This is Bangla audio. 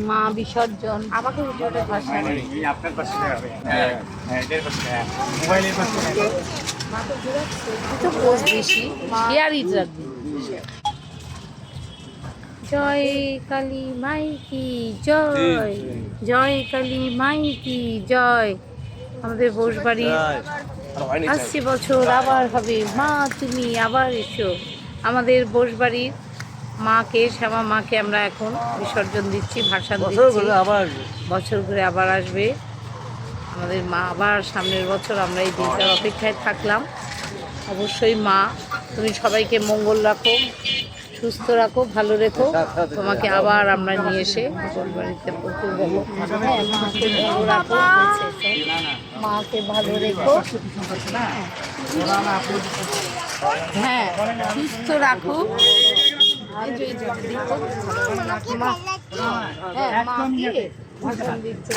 মা বিসর্জন। আমাকে ভিডিওটা ভাষা আপনার পাশে হবে। হ্যাঁ এটার পাশে মোবাইলের পাশে তো পোজ বেশি শেয়ারই রাখবি। জয় কালী মাই কি জয়, জয় কালী মাই কি জয়। আমাদের বোসবাড়ি আসছে বছর আবার হবে, মা তুমি আবার এসো। আমাদের বোসবাড়ির মাকে, শ্যামা মাকে আমরা এখন বিসর্জন দিচ্ছি, ভাসান দিচ্ছি। বছর ঘুরে আবার আসবে আমাদের মা, আবার সামনের বছর আমরা এই দিনটার অপেক্ষায় থাকলাম। অবশ্যই মা তুমি সবাইকে মঙ্গল রাখো, সুস্থ রাখো, ভালো রেখো। তোমাকে আবার আমরা নিয়ে এসে বোসবাড়িতে পুকুর দেবো। হ্যাঁ, মাকে ভালো রাখো, মাকে ভালো রেখো, হ্যাঁ সুস্থ রাখো। মা, হ্যাঁ মাকে ভাষণ দিচ্ছে।